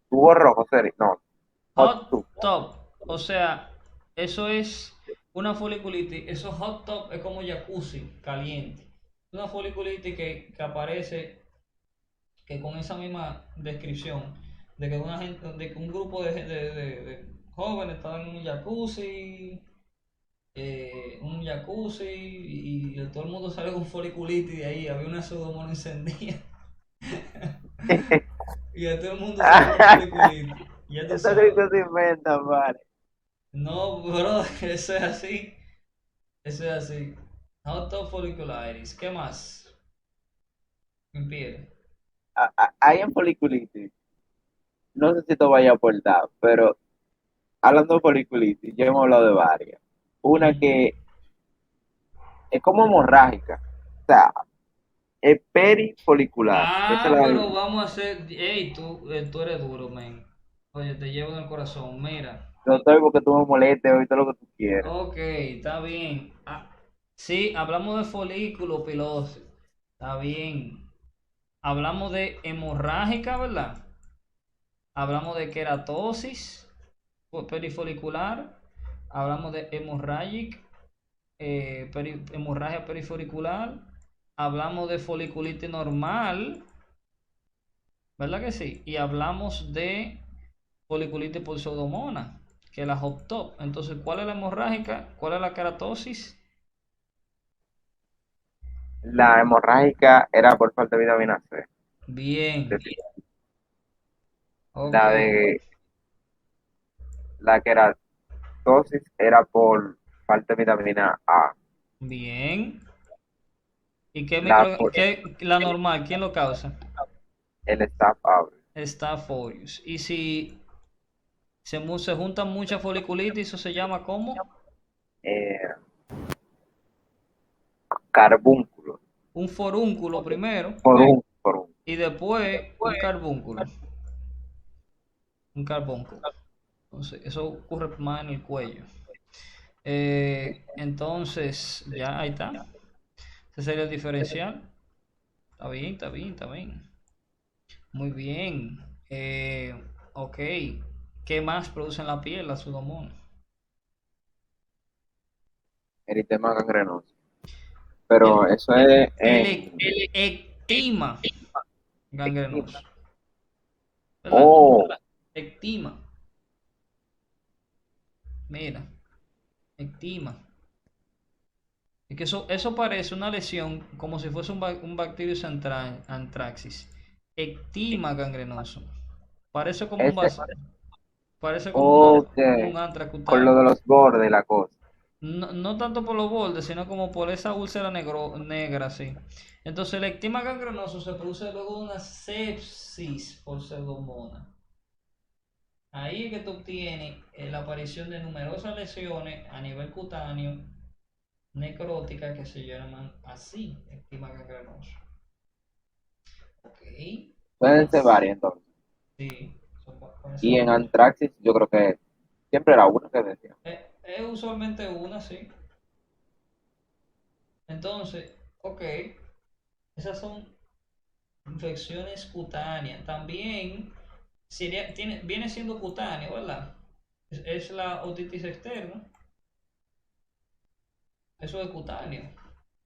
tubo rojo, serio, no, hot hot tub. tub. O sea, eso es una foliculitis. Eso hot tub es como jacuzzi caliente. Una foliculitis que aparece que con esa misma descripción de que una gente, de que un grupo de jóvenes estaban en un jacuzzi y todo el mundo sale con foliculitis de ahí, había una pseudomonas encendida y a todo el mundo sale con foliculitis, ya tú Eso sabes. que se inventa, vale. No, bro, eso es así, eso es así. Hot folliculitis, ¿qué más? Impide. Hay en foliculitis, no sé si esto vaya a aportar, pero hablando de foliculitis, ya hemos hablado de varias. Una Ujú. que es como hemorrágica, o sea, es perifolicular. Esa es Ah, la, pero vamos a hacer. Ey, tú eres duro, man. Oye, te llevo en el corazón. Mira. no estoy porque tú me molestes hoy todo lo que tú quieras. Ok, está bien. Sí, hablamos de folículo piloso. Está bien. Hablamos de hemorrágica, ¿verdad? Hablamos de queratosis perifolicular. Hablamos de hemorragia perifolicular. Hablamos de foliculitis normal. ¿Verdad que sí? Y hablamos de foliculitis por pseudomonas, que es la hot top. Entonces, ¿cuál es la hemorrágica? ¿Cuál es la keratosis? La hemorrágica era por falta de vitamina C. Bien, ok, La de la queratosis era por falta de vitamina A. bien. ¿Y La, por- la normal, quién lo causa? el Staph aureus. Staph aureus. Y si se juntan muchas foliculitis, ¿eso se llama cómo? Eh, carbúnculo. Un forúnculo primero Por un. y después un carbúnculo. Un carbúnculo. Entonces, eso ocurre más en el cuello. Entonces, ya ahí está. Ese sería el diferencial. Está bien, está bien, está bien. Muy bien. Ok. ¿Qué más produce en la piel la pseudomonas? Eritema gangrenoso. Pero eso es El en... ectima gangrenoso. ¿Verdad? Oh, Ectima. Mira, ectima. Es que eso parece una lesión como si fuese un bacterio antraxis. Ectima gangrenoso. Parece como ese... parece como Ok. un Con lo antracutáneo. de los bordes, la cosa. No, no tanto por los bordes, sino como por esa úlcera negra, sí. Entonces, el ectima gangrenoso se produce luego de una sepsis por pseudomonas. Ahí es que tú obtienes la aparición de numerosas lesiones a nivel cutáneo necróticas que se llaman así, ectima gangrenoso. Ok, ¿qué Pueden ser más? varias entonces. Sí, pueden ser Y en varias. antraxis yo creo que siempre era una que decía. Es usualmente una, sí. Entonces, ok, esas son infecciones cutáneas. También viene siendo cutáneo, ¿verdad? Es la otitis externa. Eso es cutáneo.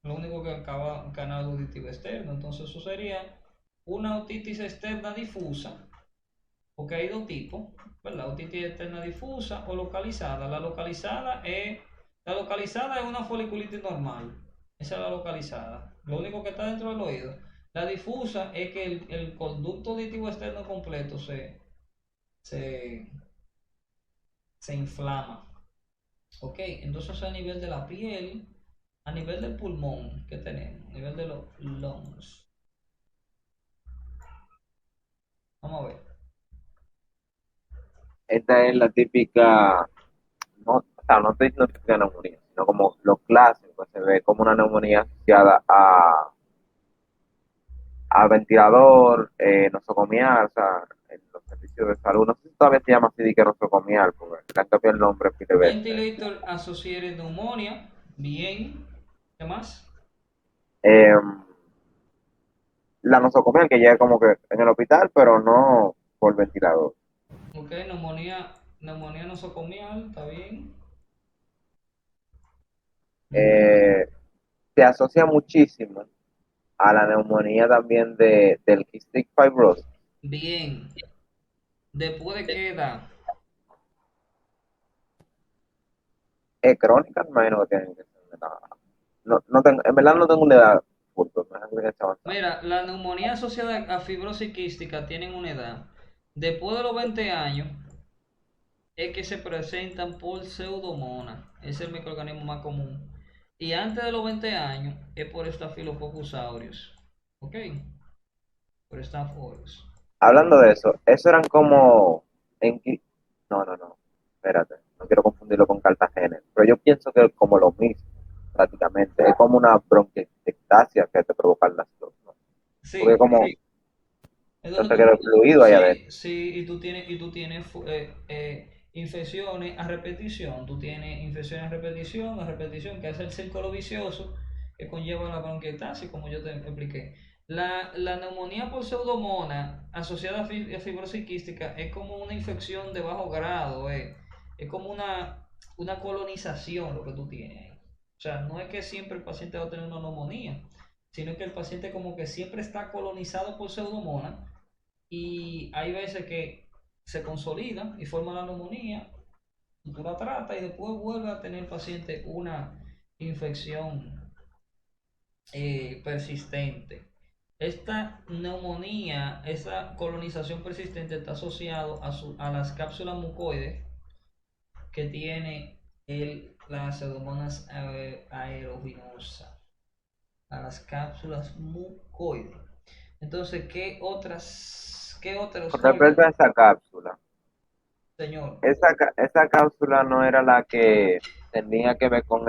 Lo único que acaba un canal auditivo externo. Entonces eso sería una otitis externa difusa. Porque hay dos tipos, ¿verdad? Otitis externa difusa o localizada. La localizada es una foliculitis normal. Esa es la localizada. Lo único que está dentro del oído. La difusa es que el conducto auditivo externo completo se, se inflama. Ok, entonces a nivel de la piel, a nivel del pulmón que tenemos, a nivel de los lungs. Vamos a ver. Esta es la típica, no, o sea, no estoy diciendo típica neumonía, sino como lo clásico, se ve como una neumonía asociada a ventilador, nosocomial, o sea, en los servicios de salud. No sé si todavía se llama así de que nosocomial, porque le han cambiado el nombre pile veces. Ventilator associated pneumonia. Bien. ¿Qué más? Eh, la nosocomial que llega como que en el hospital, pero no por ventilador. Ok, neumonía neumonía nosocomial, está bien. Ujú. Eh, Se asocia muchísimo a la neumonía también del cystic fibrosis. Bien. ¿Después de qué edad? Crónica, me imagino que tienen que ser. No tengo, en verdad no tengo una edad punto, me imagino que está avanzada. Mira, la neumonía asociada a fibrosis quística tienen una edad. Después de los 20 años es que se presentan por pseudomonas. Es el microorganismo más común. Y antes de los 20 años es por Staphylococcus aureus. ¿Ok? Por Staph aureus. Hablando de eso eran como en no, espérate, no quiero confundirlo con Cartagena, pero yo pienso que es como lo mismo, prácticamente, es como una bronquiectasia que te provocan las dos, ¿no? Porque Sí, como es no donde te queda el tú, fluido allá sí, adentro. sí, y tú tienes infecciones a repetición. Tú tienes infecciones a repetición, que es el círculo vicioso que conlleva la bronquiectasis, como yo te expliqué. La neumonía por pseudomonas asociada a fibrosis quística es como una infección de bajo grado, es como una colonización lo que tú tienes ahí. O sea, no es que siempre el paciente va a tener una neumonía, sino que el paciente como que siempre está colonizado por pseudomonas y hay veces que se consolida y forma la neumonía, tú la tratas y después vuelve a tener el paciente una infección persistente. Esta neumonía, esa colonización persistente está asociado a las cápsulas mucoides que tiene las pseudomonas aeruginosa, a las cápsulas mucoides. Entonces, qué otros Con respecto a órganos, esa cápsula, señor? esa cápsula no era la que tenía que ver con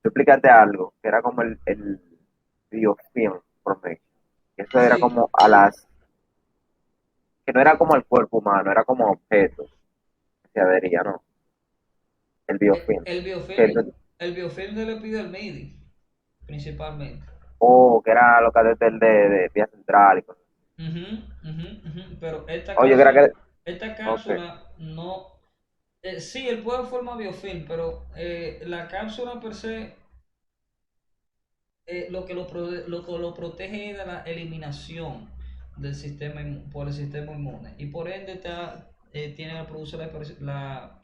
tú explicaste algo, que era como el biofilm formation, que eso era Sí, como que no era como el cuerpo humano, era como objetos que se adhería, ¿no? El biofilm. el Que, biofilm, el biofilm del epidermidis, principalmente. que era lo que desde el de vía central y cosas. Ujú, ujú, ujú. Pero Oye, que era que, esta ok, cápsula no, sí, él puede formar biofilm, pero la cápsula per se, lo que lo protege es de la eliminación del sistema por el sistema inmune y por ende produce la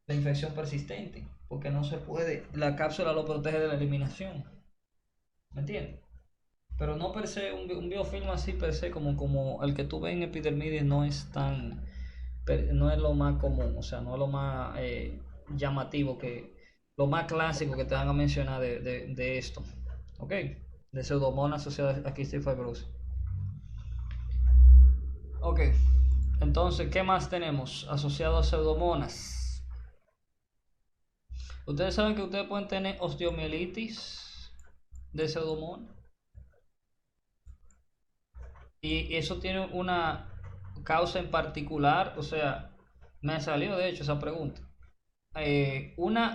infección persistente, porque no se puede, la cápsula lo protege de la eliminación, ¿me entiendes? Pero no per se, un biofilm así per se como el que tú ves en epidermidis no es no es lo más común, o sea, no es lo más llamativo, lo más clásico que te van a mencionar de esto, ¿ok? De pseudomonas asociadas a quistis fibrosis. Ok, entonces, ¿qué más tenemos asociado a pseudomonas? Ustedes saben que ustedes pueden tener osteomielitis de pseudomonas. Y eso tiene una causa en particular, o sea, me salió de hecho esa pregunta.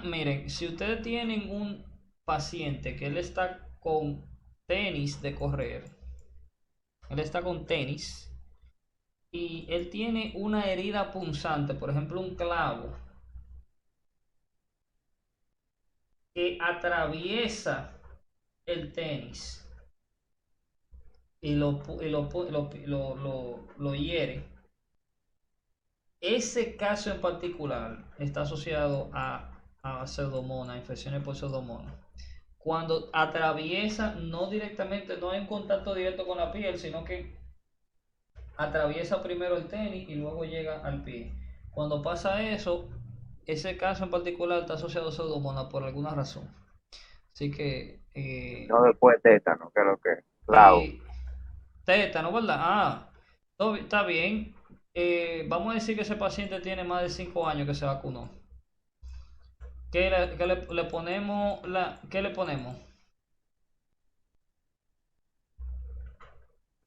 Miren, si ustedes tienen un paciente que él está con tenis de correr, él está con tenis y él tiene una herida punzante, por ejemplo, un clavo que atraviesa el tenis y lo hiere. Ese caso en particular está asociado a pseudomonas, infecciones por pseudomonas. Cuando atraviesa, no directamente, no hay un contacto directo con la piel, sino que atraviesa primero el tenis y luego llega al pie. Cuando pasa eso, ese caso en particular está asociado a pseudomonas por alguna razón. Así que, no después de tétano, que es lo que, claro, y tétano, ¿verdad? Está bien. Vamos a decir que ese paciente tiene más de 5 años que se vacunó. ¿Le ponemos ¿qué le ponemos?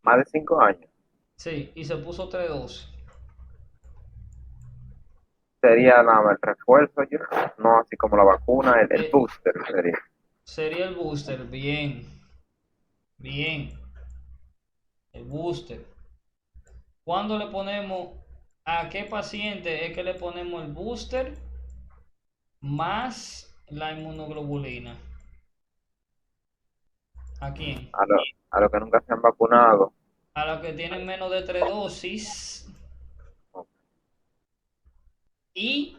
más de 5 años, Sí, y se puso 3 dosis. sería nada más el refuerzo, yo, no así como la vacuna, el Eh, booster sería. Sería el booster, bien, bien, el booster. ¿Cuándo le ponemos? ¿A qué paciente es que le ponemos el booster más la inmunoglobulina? ¿A quién? A lo, a los que nunca se han vacunado, A los que tienen menos de 3 dosis y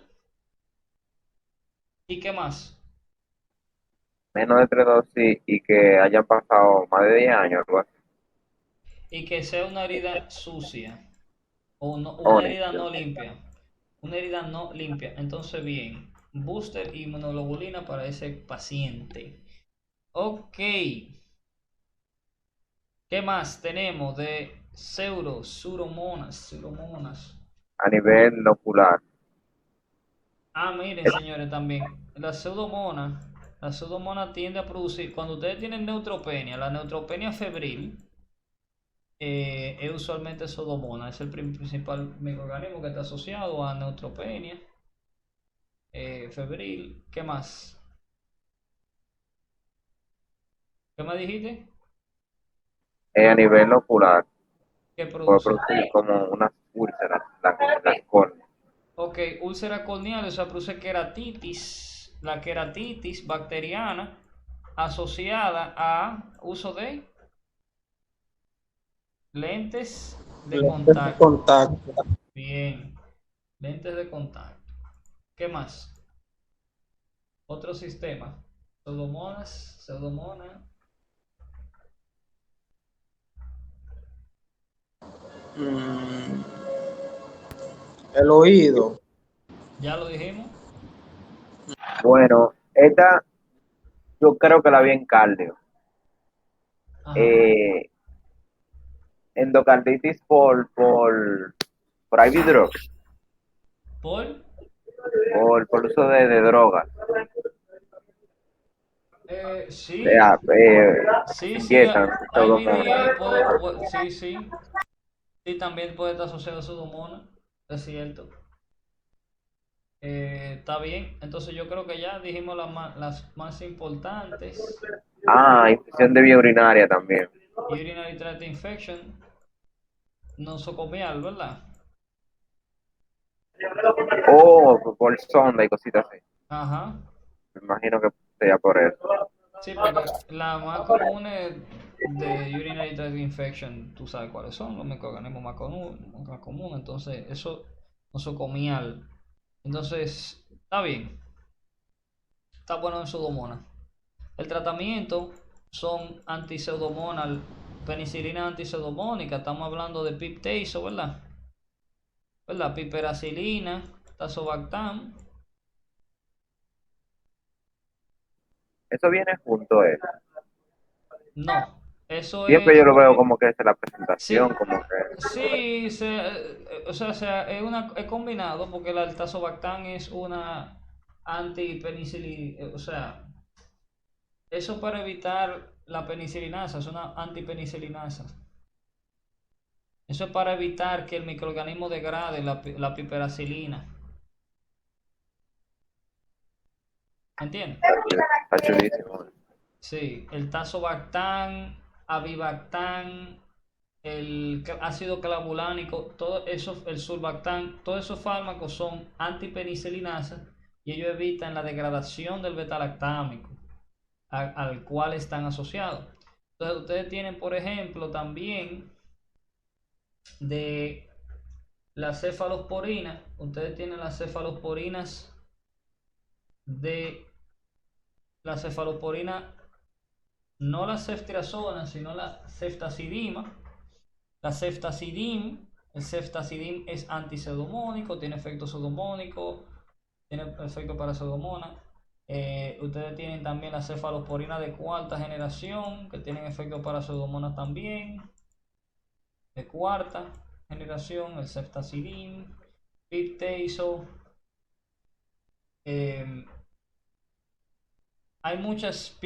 ¿y qué más? menos de 3 dosis y que hayan pasado más de 10 años, algo así. Y que sea una herida sucia o O una herida limpio. no limpia. Una herida no limpia. Entonces, bien, booster inmunoglobulina para ese paciente. Ok. ¿Qué más tenemos de pseudomonas? A nivel ocular. Ah, miren, señores, también. La pseudomona tiende a producir, cuando ustedes tienen neutropenia, la neutropenia febril, es usualmente pseudomona. Es el principal microorganismo que está asociado a neutropenia febril. ¿Qué más? ¿Qué me dijiste? A nivel ocular ¿Qué puede produce? producir como unas úlceras, las córneas. Ok, úlcera corneal, o sea, produce queratitis. La queratitis bacteriana asociada a uso de lentes de Lentes de contacto. contacto. Bien, lentes de contacto. ¿Qué más? Otro sistema. Pseudomonas. Mm, el oído. Ya lo dijimos. Bueno, esta yo creo que la vi en cardio. Ajá. Eh, endocarditis por IV drugs, Paul. por uso de drogas. Sí, Se sí, sí. inyectan IBD pseudomonas. sí, sí. Sí, también puede estar asociado a pseudomonas. Es cierto. Está bien. Entonces yo creo que ya dijimos las más importantes. Infección de vía urinaria también. Urinary tract infection, nosocomial, ¿verdad? Por sonda y cositas así. Ajá. Me imagino que sea por eso. Sí, porque las más comunes de urinary tract infection, tú sabes cuáles son, los microorganismos más comunes. Entonces, eso nosocomial. Entonces, está bien. Está bueno en pseudomonas. El tratamiento son antiseudomonal, penicilina antiseudomónica. Estamos hablando de piptazo, ¿verdad? ¿Verdad? Piperacilina, tazobactam. Eso viene junto a eso. No, eso Siempre yo es. lo veo como que es la presentación, Sí, como que... sí, o sea, es combinado porque el tazobactam es una antipenicilina, o sea, eso para evitar la penicilinasa, es una antipenicelinasa. Eso es para evitar que el microorganismo degrade la piperacilina. ¿Entiendes? Está chulísimo. Sí, el tazobactam, avibactam, el ácido clavulánico, todo eso, el sulbactam, todos esos fármacos son antipenicelinasas y ellos evitan la degradación del betalactámico al cual están asociados. Entonces ustedes tienen, por ejemplo, también de la cefalosporina, ustedes tienen las cefalosporinas de la cefalosporina, no la ceftriaxona, sino la ceftazidima. La ceftazidime, el ceftazidime es antipseudomónico, tiene efecto pseudomónico, tiene efecto para pseudomonas. Ustedes tienen también la cefalosporina de cuarta generación, que tienen efecto para pseudomonas también, de cuarta generación, el ceftazidime, piptazo. Eh, hay muchas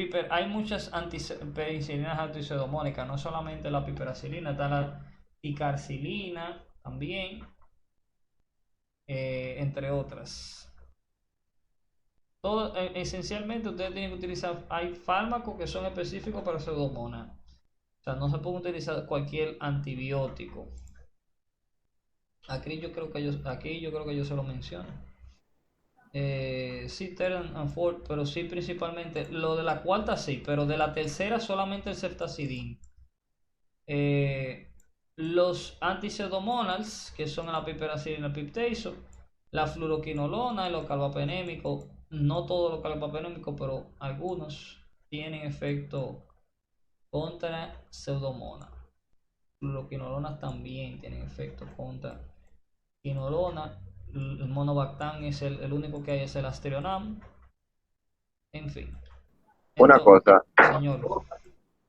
penicilinas antipseudomónicas, no solamente la piperacilina, está la ticarcilina también, entre otras. Esencialmente ustedes tienen que utilizar, hay fármacos que son específicos para pseudomonas. O sea, no se puede utilizar cualquier antibiótico. Aquí yo creo que yo se lo menciono. Sí, Terran and Ford, pero sí principalmente. Lo de la cuarta sí, pero de la tercera solamente el ceftazidime. Eh, los antipseudomonals, que son la piperacillina y el piptazo, la fluoroquinolona y los carbapenémicos, no todos los carbapenémicos, pero algunos tienen efecto contra pseudomonas. Fluoroquinolonas también tienen efecto contra quinolona. El monobactam es el único que hay, es el astrionam. En fin. Una Entonces, cosa, señor.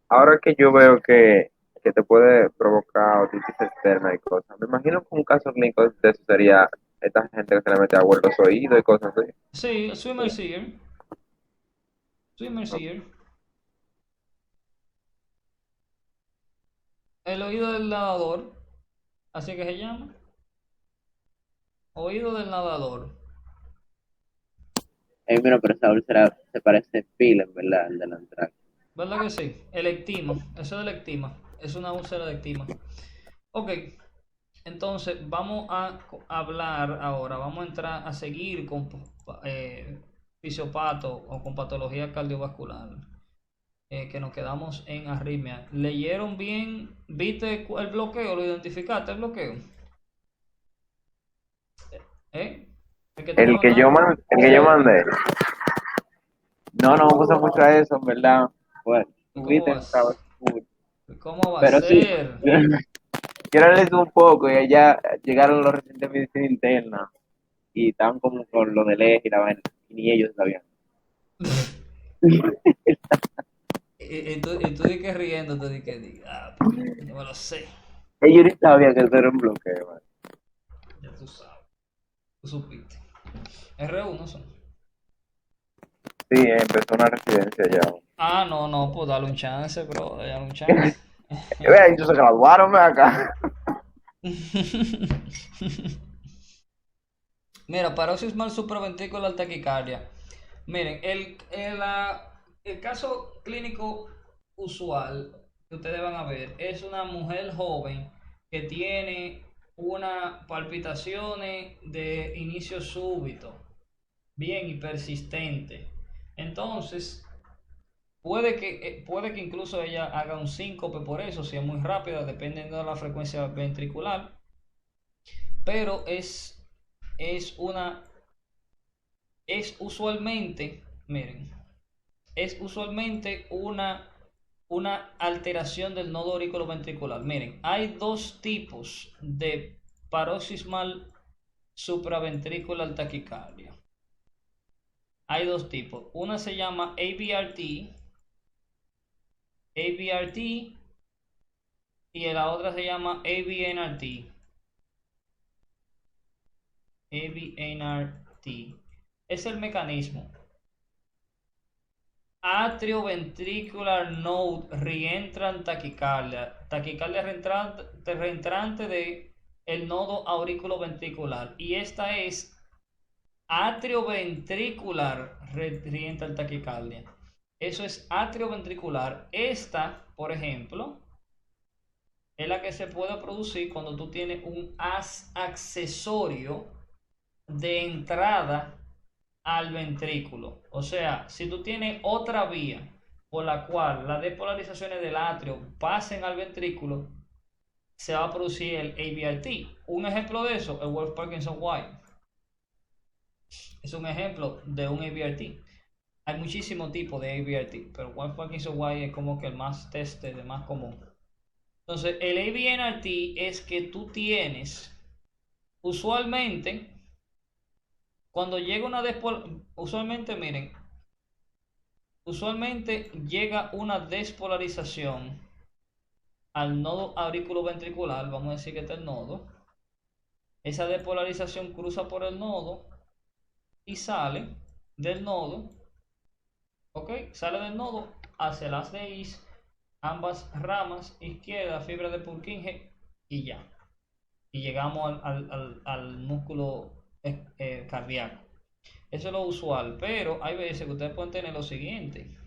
ahora que yo veo que te puede provocar otitis externa y cosas, me imagino que un caso clínico de eso sería esta gente que se le mete agua en los oídos y cosas así. Sí, Swimmer Seer. Swimmer Seer. El oído del nadador. Así que se llama. Oído del nadador. Mira, pero esa úlcera se parece pila, en verdad, al de la entrada. ¿Verdad que sí? El ectima. Eso es el ectima. Es una úlcera de ectima. Ok. Entonces, vamos a hablar ahora. Vamos a entrar a seguir con fisiopato o con patología cardiovascular. Que nos quedamos en arritmia. ¿Leyeron bien? ¿Viste el bloqueo? ¿Lo identificaste el bloqueo? ¿Eh? El que estamos hablando. El que yo mandé, No, no me gusta mucho a eso, en verdad. Bueno, ¿Cómo tuviste, estaba vas? cool. ¿Cómo va a Pero sí, ser? quiero leer un poco y allá llegaron los residentes de medicina interna y estaban como con lo del eje y la vaina, y ni ellos sabían. Y tú di que riendo, tú di que, yo me lo sé. Ellos ni sabían que eso era un bloqueo, man. Ya tú sabes. Tú supiste. R1 son. sí, empezó una residencia ya. Ah, no, no, pues dale un chance, bro. Dale un chance. Vean, ellos se graduaron, ven acá. Mira, paroxismal supraventricular taquicardia. Miren, el caso clínico usual que ustedes van a ver es una mujer joven que tiene unas palpitaciones de inicio súbito, bien y persistente. Entonces, puede que incluso ella haga un síncope por eso, si es muy rápida, dependiendo de la frecuencia ventricular, pero es una, es usualmente, miren, es usualmente una alteración del nodo auriculoventricular. Miren, hay dos tipos de paroxismal supraventricular taquicardia. Hay dos tipos. Una se llama ABRT, y la otra se llama AVNRT. AVNRT. Es el mecanismo. Atrioventricular node reentrant taquicardia. Taquicardia reentrante de el nodo auriculoventricular. Y esta es atrioventricular reentrant taquicardia. Eso es atrioventricular. Esta, por ejemplo, es la que se puede producir cuando tú tienes un haz accesorio de entrada al ventrículo. O sea, si tú tienes otra vía por la cual las despolarizaciones del atrio pasen al ventrículo, se va a producir el ABRT. Un ejemplo de eso, el Wolff Parkinson White. Es un ejemplo de un ABRT. Hay muchísimos tipos de ABRT, pero Wolff Parkinson White es como que el más tested, el más común. Entonces, el ABNRT es que tú tienes, usualmente, cuando llega una usualmente, miren, usualmente llega una despolarización al nodo auriculoventricular, vamos a decir que está el nodo. Esa despolarización cruza por el nodo y sale del nodo, ¿ok? Sale del nodo hacia las DIs, ambas ramas, izquierda, fibra de Purkinje y ya. Y llegamos al músculo cardíaco. Eso es lo usual, pero hay veces que ustedes pueden tener lo siguiente,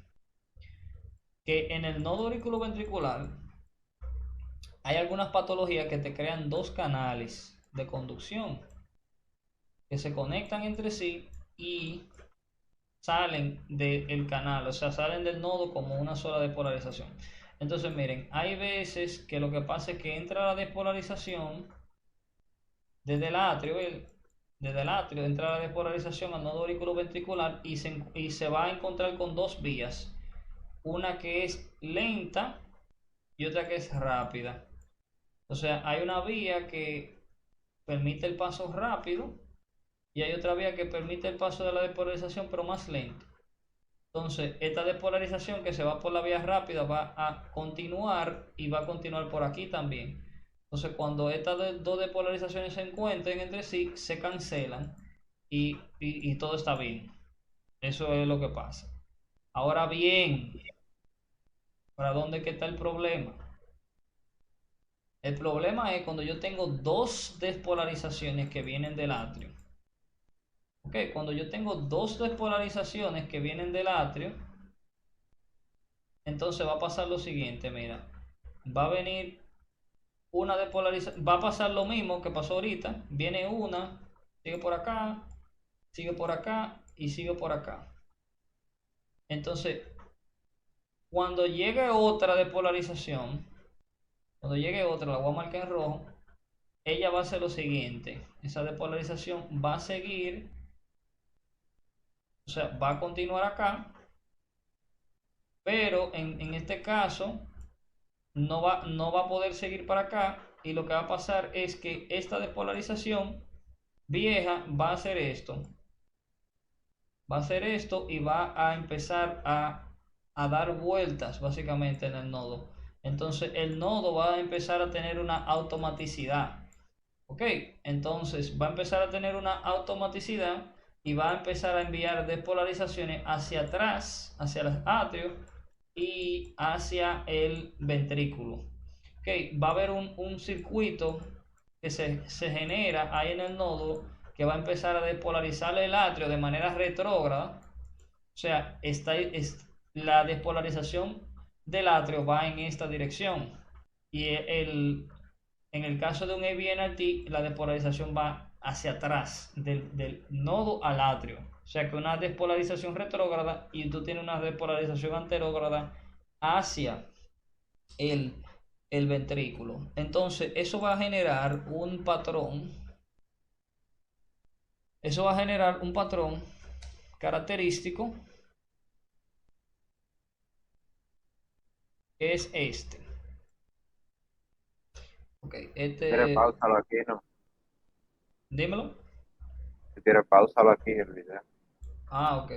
que en el nodo auriculoventricular hay algunas patologías que te crean dos canales. de conducción que se conectan entre sí y salen del canal, o sea, salen del nodo como una sola despolarización. Entonces, miren, hay veces que lo que pasa es que entra la despolarización desde el atrio, desde el atrio entra la despolarización al nodo auriculoventricular y se va a encontrar con dos vías, una que es lenta y otra que es rápida. O sea, hay una vía que permite el paso rápido y hay otra vía que permite el paso de la despolarización pero más lento. Entonces, esta despolarización que se va por la vía rápida va a continuar y va a continuar por aquí también. Entonces, cuando estas dos despolarizaciones se encuentren entre sí, se cancelan y todo está bien. Eso es lo que pasa. Ahora bien, ¿para dónde que está el problema? El problema es cuando yo tengo dos despolarizaciones que vienen del atrio. Ok, cuando yo tengo dos despolarizaciones que vienen del atrio, entonces va a pasar lo siguiente, mira. Va a venir una despolarización, va a pasar lo mismo que pasó ahorita. Viene una, sigue por acá y sigue por acá. Entonces, cuando llegue otra despolarización, cuando llegue otra, la voy a marcar en rojo, ella va a hacer lo siguiente. Esa despolarización va a seguir, o sea, va a continuar acá, pero en este caso no va a poder seguir para acá y lo que va a pasar es que esta despolarización vieja va a hacer esto. Va a hacer esto y va a empezar a dar vueltas básicamente en el nodo. Entonces el nodo va a empezar a tener una automaticidad. Ok, entonces va a empezar a tener una automaticidad y va a empezar a enviar despolarizaciones hacia atrás, hacia el atrio y hacia el ventrículo. Ok, va a haber un circuito que se genera ahí en el nodo que va a empezar a despolarizar el atrio de manera retrógrada. O sea, la despolarización del atrio va en esta dirección. Y en el caso de un AVNRT, la despolarización va hacia atrás, del nodo al atrio. O sea que una despolarización retrógrada y tú tienes una despolarización anterógrada hacia el, el ventrículo. Entonces, eso va a generar un patrón. Eso va a generar un patrón característico que es este. Ok, Si quieres, pausalo aquí, ¿no? dímelo. Si quieres, pausalo aquí el video. Ah, ok.